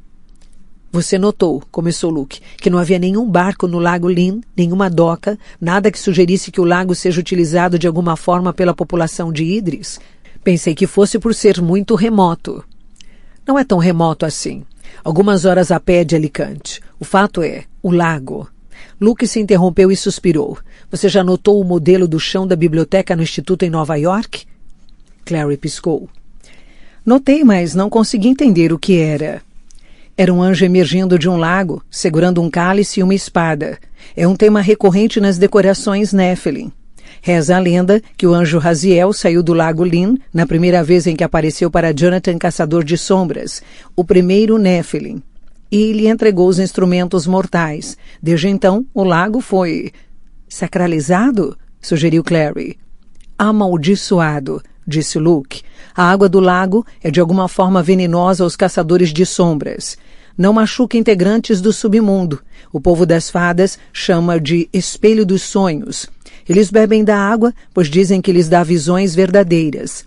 Você notou, começou Luke, que não havia nenhum barco no lago Lynn, nenhuma doca, nada que sugerisse que o lago seja utilizado de alguma forma pela população de Idris? Pensei que fosse por ser muito remoto. Não é tão remoto assim. Algumas horas a pé de Alicante. O fato é, o lago. Luke se interrompeu e suspirou. Você já notou o modelo do chão da biblioteca no Instituto em Nova York? Clary piscou. Notei, mas não consegui entender o que era. Era um anjo emergindo de um lago, segurando um cálice e uma espada. É um tema recorrente nas decorações Nephilim. Reza a lenda que o anjo Raziel saiu do lago Lynn na primeira vez em que apareceu para Jonathan Caçador de Sombras, o primeiro Nephilim, e lhe entregou os instrumentos mortais. Desde então, o lago foi... Sacralizado? Sugeriu Clary. Amaldiçoado, disse Luke. A água do lago é de alguma forma venenosa aos caçadores de sombras. Não machuca integrantes do submundo. O povo das fadas chama de espelho dos sonhos. Eles bebem da água, pois dizem que lhes dá visões verdadeiras.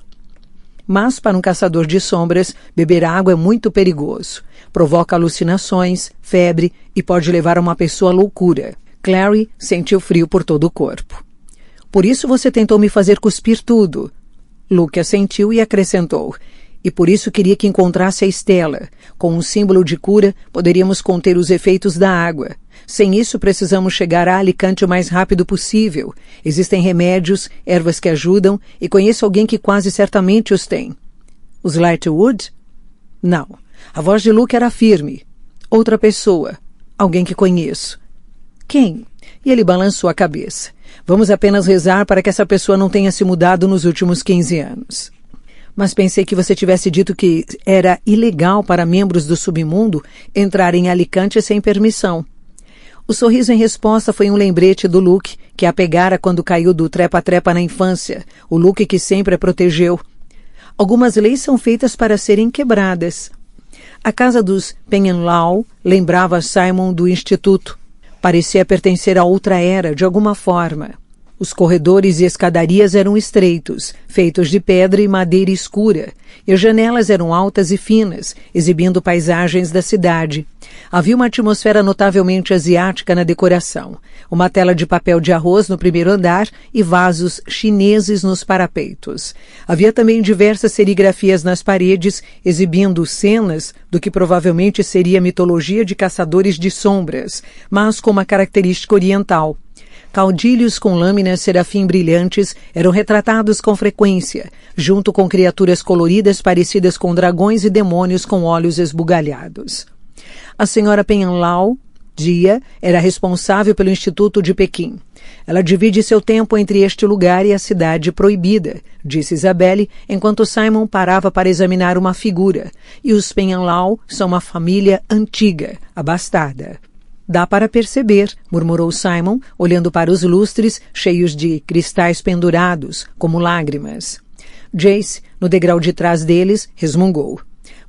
Mas, para um caçador de sombras, beber água é muito perigoso. Provoca alucinações, febre e pode levar a uma pessoa à loucura. Clary sentiu frio por todo o corpo. Por isso você tentou me fazer cuspir tudo. Luke assentiu e acrescentou. E por isso queria que encontrasse a Estela. Com um símbolo de cura, poderíamos conter os efeitos da água. Sem isso, precisamos chegar a Alicante o mais rápido possível. Existem remédios, ervas que ajudam, e conheço alguém que quase certamente os tem. Os Lightwood? Não. A voz de Luke era firme. Outra pessoa. Alguém que conheço. Quem? E ele balançou a cabeça. Vamos apenas rezar para que essa pessoa não tenha se mudado nos últimos 15 anos. Mas pensei que você tivesse dito que era ilegal para membros do submundo entrar em Alicante sem permissão. O sorriso em resposta foi um lembrete do Luke, que a pegara quando caiu do trepa-trepa na infância, o Luke que sempre a protegeu. Algumas leis são feitas para serem quebradas. A casa dos Penhenlaw lembrava Simon do instituto. Parecia pertencer a outra era, de alguma forma. Os corredores e escadarias eram estreitos, feitos de pedra e madeira escura, e as janelas eram altas e finas, exibindo paisagens da cidade. Havia uma atmosfera notavelmente asiática na decoração, uma tela de papel de arroz no primeiro andar e vasos chineses nos parapeitos. Havia também diversas serigrafias nas paredes, exibindo cenas do que provavelmente seria a mitologia de caçadores de sombras, mas com uma característica oriental. Caudilhos com lâminas serafim brilhantes eram retratados com frequência, junto com criaturas coloridas parecidas com dragões e demônios com olhos esbugalhados. A senhora Penhenlaw, Jia, era responsável pelo Instituto de Pequim. Ela divide seu tempo entre este lugar e a cidade proibida, disse Isabelle, enquanto Simon parava para examinar uma figura. E os Penhenlaw são uma família antiga, abastada. Dá para perceber, murmurou Simon, olhando para os lustres, cheios de cristais pendurados, como lágrimas. Jace, no degrau de trás deles, resmungou.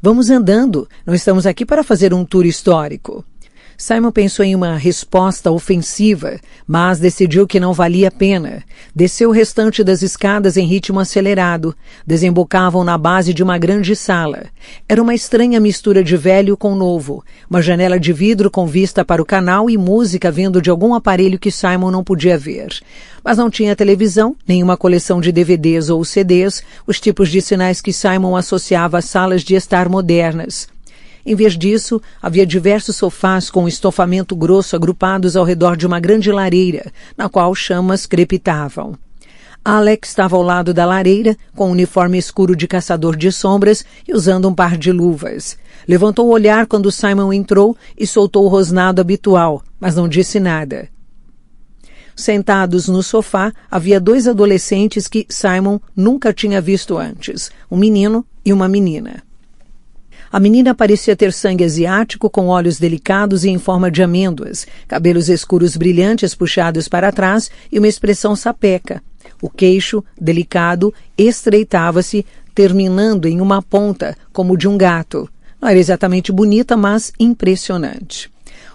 Vamos andando, não estamos aqui para fazer um tour histórico. Simon pensou em uma resposta ofensiva, mas decidiu que não valia a pena. Desceu o restante das escadas em ritmo acelerado. Desembocavam na base de uma grande sala. Era uma estranha mistura de velho com novo. Uma janela de vidro com vista para o canal e música vindo de algum aparelho que Simon não podia ver. Mas não tinha televisão, nenhuma coleção de DVDs ou CDs, os tipos de sinais que Simon associava a salas de estar modernas. Em vez disso, havia diversos sofás com estofamento grosso agrupados ao redor de uma grande lareira, na qual chamas crepitavam. Alex estava ao lado da lareira, com um uniforme escuro de caçador de sombras e usando um par de luvas. Levantou o olhar quando Simon entrou e soltou o rosnado habitual, mas não disse nada. Sentados no sofá, havia 2 adolescentes que Simon nunca tinha visto antes, um menino e uma menina. A menina parecia ter sangue asiático, com olhos delicados e em forma de amêndoas, cabelos escuros brilhantes puxados para trás e uma expressão sapeca. O queixo, delicado, estreitava-se, terminando em uma ponta, como de um gato. Não era exatamente bonita, mas impressionante.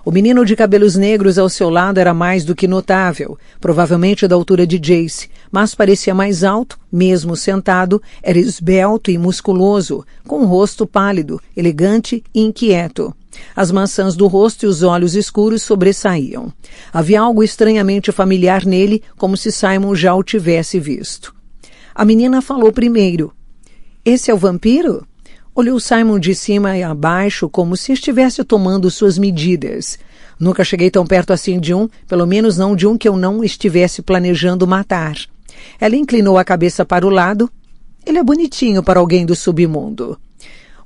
O menino de cabelos negros ao seu lado era mais do que notável, provavelmente da altura de Jace, mas parecia mais alto, mesmo sentado, era esbelto e musculoso, com um rosto pálido, elegante e inquieto. As maçãs do rosto e os olhos escuros sobressaíam. Havia algo estranhamente familiar nele, como se Simon já o tivesse visto. A menina falou primeiro. Esse é o vampiro? Olhou Simon de cima e abaixo como se estivesse tomando suas medidas. Nunca cheguei tão perto assim de um, pelo menos não de um que eu não estivesse planejando matar. Ela inclinou a cabeça para o lado. Ele é bonitinho para alguém do submundo.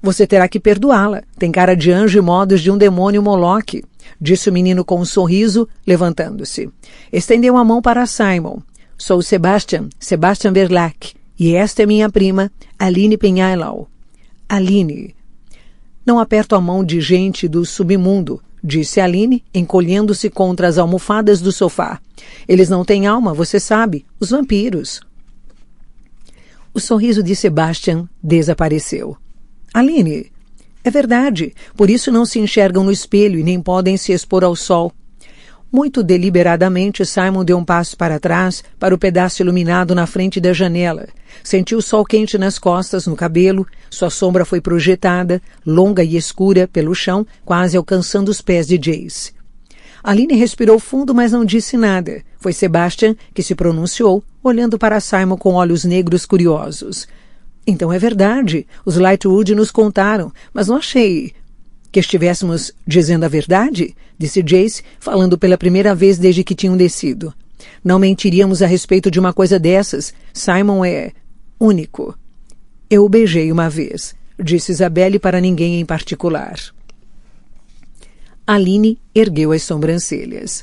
Você terá que perdoá-la. Tem cara de anjo e modos de um demônio Moloque, disse o menino com um sorriso, levantando-se. Estendeu a mão para Simon. Sou Sebastian Verlac, e esta é minha prima, Aline Penhenlaw. Aline. Não aperto a mão de gente do submundo, disse Aline, encolhendo-se contra as almofadas do sofá. Eles não têm alma, você sabe, os vampiros. O sorriso de Sebastian desapareceu. Aline, é verdade, por isso não se enxergam no espelho e nem podem se expor ao sol. Muito deliberadamente, Simon deu um passo para trás, para o pedaço iluminado na frente da janela. Sentiu o sol quente nas costas, no cabelo. Sua sombra foi projetada, longa e escura, pelo chão, quase alcançando os pés de Jace. Aline respirou fundo, mas não disse nada. Foi Sebastian que se pronunciou, olhando para Simon com olhos negros curiosos. Então é verdade, os Lightwood nos contaram, mas não achei que estivéssemos dizendo a verdade, disse Jace, falando pela primeira vez desde que tinham descido. Não mentiríamos a respeito de uma coisa dessas. Simon é único. Eu o beijei uma vez, disse Isabelle para ninguém em particular. Aline ergueu as sobrancelhas.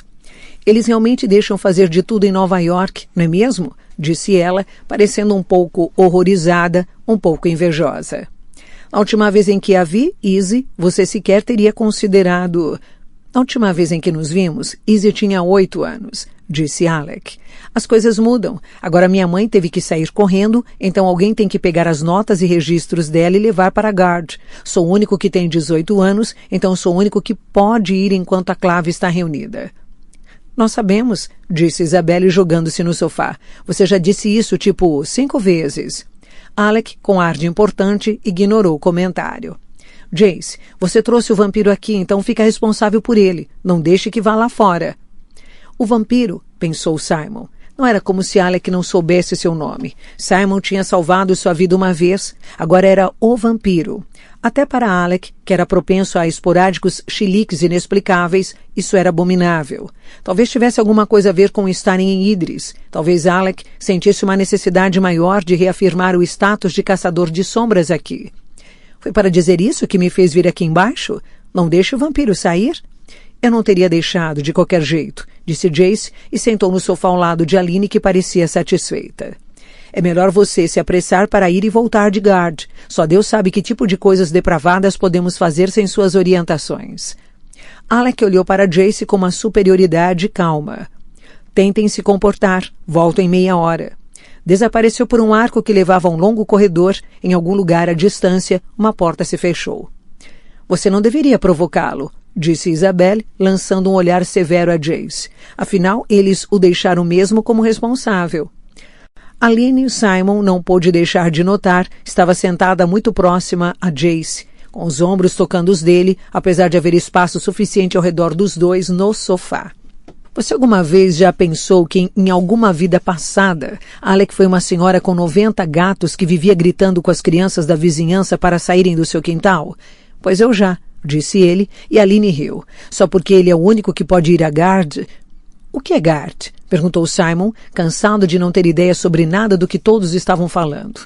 Eles realmente deixam fazer de tudo em Nova York, não é mesmo? Disse ela, parecendo um pouco horrorizada, um pouco invejosa. A última vez em que a vi, Izzy, você sequer teria considerado... Na última vez em que nos vimos, Izzy tinha 8 anos, disse Alec. As coisas mudam. Agora minha mãe teve que sair correndo, então alguém tem que pegar as notas e registros dela e levar para a Guard. Sou o único que tem 18 anos, então sou o único que pode ir enquanto a clave está reunida. Nós sabemos, disse Isabelle jogando-se no sofá. Você já disse isso, 5 vezes. Alec, com ar de importante, ignorou o comentário. Jace, você trouxe o vampiro aqui, então fica responsável por ele. Não deixe que vá lá fora. O vampiro, pensou Simon. Não era como se Alec não soubesse seu nome. Simon tinha salvado sua vida uma vez, agora era o vampiro. Até para Alec, que era propenso a esporádicos chiliques inexplicáveis, isso era abominável. Talvez tivesse alguma coisa a ver com estarem em Idris. Talvez Alec sentisse uma necessidade maior de reafirmar o status de caçador de sombras aqui. Foi para dizer isso que me fez vir aqui embaixo? Não deixe o vampiro sair? Eu não teria deixado de qualquer jeito, disse Jace e sentou no sofá ao lado de Aline, que parecia satisfeita. É melhor você se apressar para ir e voltar de Guard. Só Deus sabe que tipo de coisas depravadas podemos fazer sem suas orientações. Alec olhou para Jace com uma superioridade calma. Tentem se comportar. Volto em meia hora. Desapareceu por um arco que levava a um longo corredor. Em algum lugar à distância, uma porta se fechou. Você não deveria provocá-lo, disse Isabelle, lançando um olhar severo a Jace. Afinal, eles o deixaram mesmo como responsável. Aline Simon não pôde deixar de notar, estava sentada muito próxima a Jace, com os ombros tocando os dele, apesar de haver espaço suficiente ao redor dos dois no sofá. Você alguma vez já pensou que em alguma vida passada, Alec foi uma senhora com 90 gatos que vivia gritando com as crianças da vizinhança para saírem do seu quintal? Pois eu já, disse ele, e Aline riu. Só porque ele é o único que pode ir a Guard. O que é Guard? Perguntou Simon, cansado de não ter ideia sobre nada do que todos estavam falando.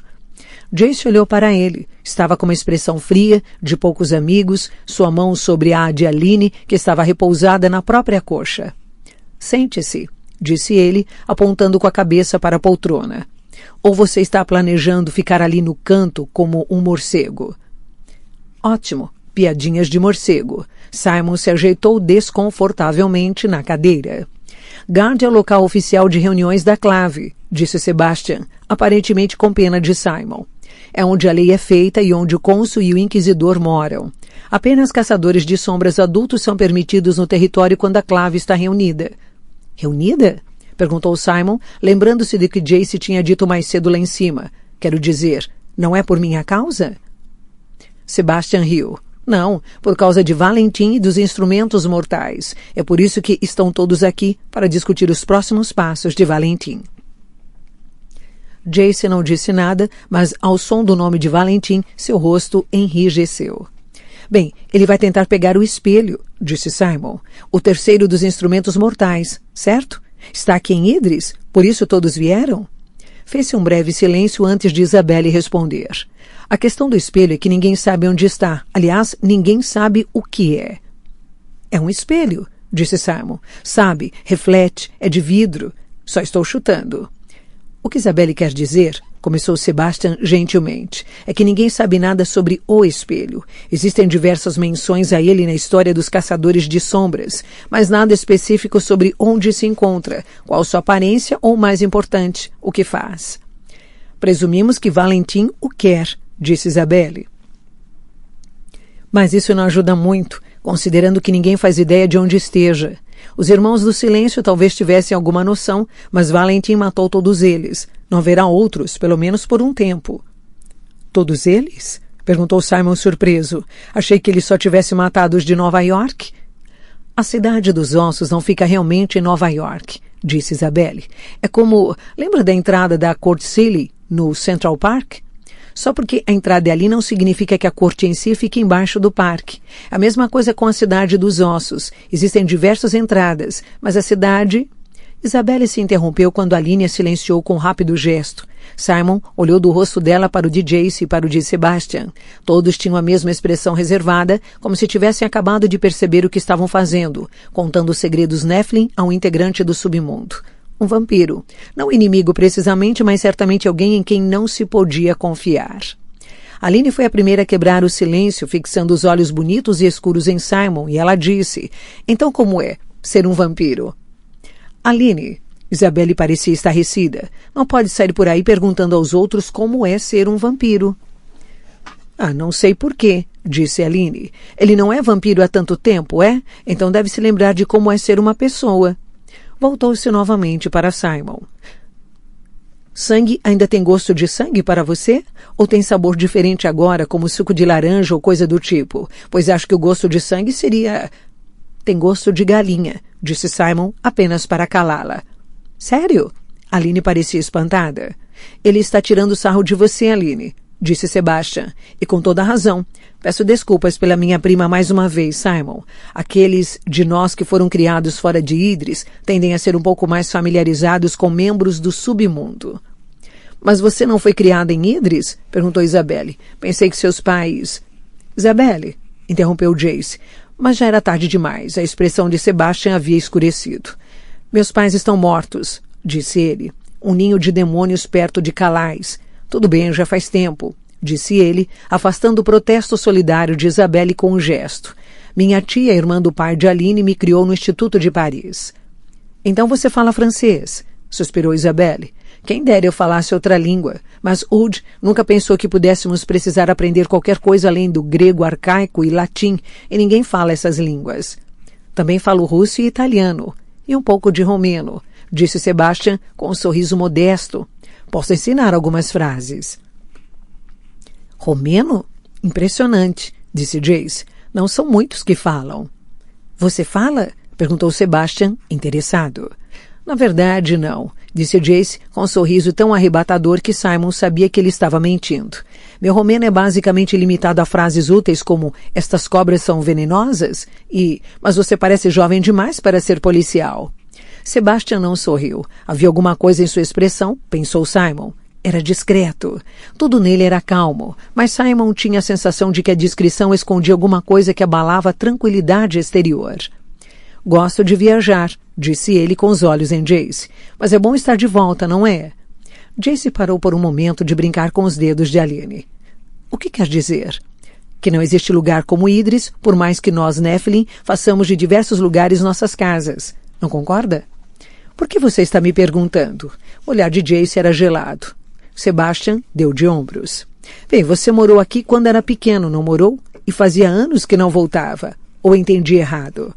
Jace olhou para ele. Estava com uma expressão fria, de poucos amigos, sua mão sobre a de Aline, que estava repousada na própria coxa. Sente-se, disse ele, apontando com a cabeça para a poltrona. Ou você está planejando ficar ali no canto como um morcego? Ótimo, piadinhas de morcego. Simon se ajeitou desconfortavelmente na cadeira. Guard é o local oficial de reuniões da clave, disse Sebastian, aparentemente com pena de Simon. É onde a lei é feita e onde o cônsul e o inquisidor moram. Apenas caçadores de sombras adultos são permitidos no território quando a clave está reunida. Reunida? Perguntou Simon, lembrando-se de que Jace tinha dito mais cedo lá em cima. Quero dizer, não é por minha causa? Sebastian riu. Não, por causa de Valentim e dos instrumentos mortais. É por isso que estão todos aqui, para discutir os próximos passos de Valentim. Jace não disse nada, mas ao som do nome de Valentim, seu rosto enrijeceu. Bem, ele vai tentar pegar o espelho, disse Simon. O terceiro dos instrumentos mortais, certo? Está aqui em Idris? Por isso todos vieram? Fez-se um breve silêncio antes de Isabelle responder. A questão do espelho é que ninguém sabe onde está. Aliás, ninguém sabe o que é. É um espelho, disse Simon. Sabe, reflete, é de vidro. Só estou chutando. O que Isabelle quer dizer, começou Sebastian gentilmente, é que ninguém sabe nada sobre o espelho. Existem diversas menções a ele na história dos caçadores de sombras, mas nada específico sobre onde se encontra, qual sua aparência ou, mais importante, o que faz. Presumimos que Valentim o quer, disse Isabelle. Mas isso não ajuda muito, considerando que ninguém faz ideia de onde esteja. Os Irmãos do Silêncio talvez tivessem alguma noção, mas Valentim matou todos eles. Não haverá outros, pelo menos por um tempo. Todos eles? Perguntou Simon surpreso. Achei que ele só tivesse matado os de Nova York. A Cidade dos Ossos não fica realmente em Nova York, disse Isabelle. É como... Lembra da entrada da Court Silly no Central Park? Só porque a entrada é ali não significa que a corte em si fique embaixo do parque. A mesma coisa com a Cidade dos Ossos. Existem diversas entradas, mas a cidade... Isabelle se interrompeu quando Aline a silenciou com um rápido gesto. Simon olhou do rosto dela para o de Jace e para o de Sebastian. Todos tinham a mesma expressão reservada, como se tivessem acabado de perceber o que estavam fazendo, contando os segredos Nephilim a um integrante do submundo. Um vampiro. Não inimigo precisamente, mas certamente alguém em quem não se podia confiar. Aline foi a primeira a quebrar o silêncio, fixando os olhos bonitos e escuros em Simon, e ela disse, então como é ser um vampiro? Aline, Isabelle parecia estarrecida, não pode sair por aí perguntando aos outros como é ser um vampiro. Não sei por quê, disse Aline. Ele não é vampiro há tanto tempo, é? Então deve se lembrar de como é ser uma pessoa. Voltou-se novamente para Simon. Sangue ainda tem gosto de sangue para você? Ou tem sabor diferente agora, como suco de laranja ou coisa do tipo? Pois acho que o gosto de sangue seria... Tem gosto de galinha, disse Simon apenas para calá-la. Sério? Aline parecia espantada. Ele está tirando sarro de você, Aline, disse Sebastian, e com toda a razão. Peço desculpas pela minha prima mais uma vez, Simon. Aqueles de nós que foram criados fora de Idris tendem a ser um pouco mais familiarizados com membros do submundo. Mas você não foi criada em Idris? Perguntou Isabelle. Pensei que seus pais... Isabelle, interrompeu Jace, mas já era tarde demais. A expressão de Sebastian havia escurecido. Meus pais estão mortos, disse ele. Um ninho de demônios perto de Calais. Tudo bem, já faz tempo, disse ele, afastando o protesto solidário de Isabelle com um gesto. Minha tia, irmã do pai de Aline, me criou no Instituto de Paris. Então você fala francês, suspirou Isabelle. Quem dera eu falasse outra língua, mas Ud nunca pensou que pudéssemos precisar aprender qualquer coisa além do grego arcaico e latim, e ninguém fala essas línguas. Também falo russo e italiano, e um pouco de romeno, disse Sebastian com um sorriso modesto. Posso ensinar algumas frases. Romeno? Impressionante, disse Jace. Não são muitos que falam. Você fala? Perguntou Sebastian, interessado. Na verdade, não, disse Jace com um sorriso tão arrebatador que Simon sabia que ele estava mentindo. Meu romeno é basicamente limitado a frases úteis como estas cobras são venenosas e mas você parece jovem demais para ser policial. Sebastian não sorriu. Havia alguma coisa em sua expressão, pensou Simon. Era discreto. Tudo nele era calmo, mas Simon tinha a sensação de que a discrição escondia alguma coisa que abalava a tranquilidade exterior. Gosto de viajar, disse ele com os olhos em Jace. Mas é bom estar de volta, não é? Jace parou por um momento de brincar com os dedos de Aline. O que quer dizer? Que não existe lugar como Idris, por mais que nós, Nephilim, façamos de diversos lugares nossas casas. Não concorda? Por que você está me perguntando? O olhar de Jace era gelado. Sebastian deu de ombros. Bem, você morou aqui quando era pequeno, não morou? E fazia anos que não voltava. Ou entendi errado?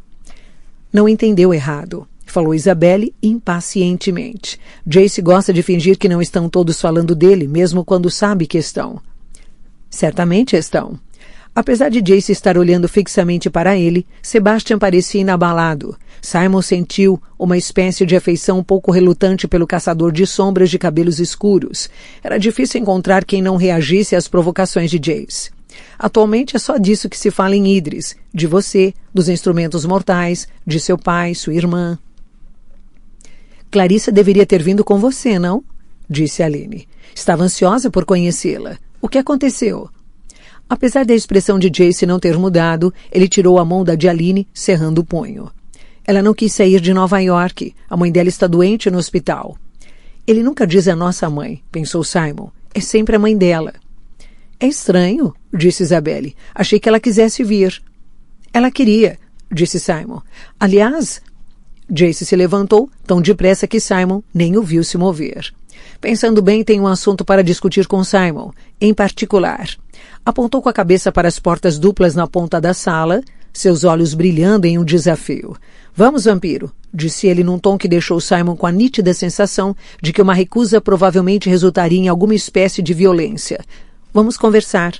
Não entendeu errado, falou Isabelle impacientemente. Jace gosta de fingir que não estão todos falando dele, mesmo quando sabe que estão. Certamente estão. Apesar de Jace estar olhando fixamente para ele, Sebastian parecia inabalado. Simon sentiu uma espécie de afeição um pouco relutante pelo caçador de sombras de cabelos escuros. Era difícil encontrar quem não reagisse às provocações de Jace. Atualmente é só disso que se fala em Idris, de você, dos instrumentos mortais, de seu pai, sua irmã. Clarissa deveria ter vindo com você, não? Disse Aline. Estava ansiosa por conhecê-la. O que aconteceu? Apesar da expressão de Jace não ter mudado, ele tirou a mão da de Aline, cerrando o punho. Ela não quis sair de Nova York. A mãe dela está doente no hospital. Ele nunca diz a nossa mãe, pensou Simon. É sempre a mãe dela. É estranho, disse Isabelle. Achei que ela quisesse vir. Ela queria, disse Simon. Aliás, Jace se levantou, tão depressa que Simon nem o viu se mover. Pensando bem, tenho um assunto para discutir com Simon, em particular. Apontou com a cabeça para as portas duplas na ponta da sala, seus olhos brilhando em um desafio. Vamos, vampiro, disse ele num tom que deixou Simon com a nítida sensação de que uma recusa provavelmente resultaria em alguma espécie de violência. Vamos conversar.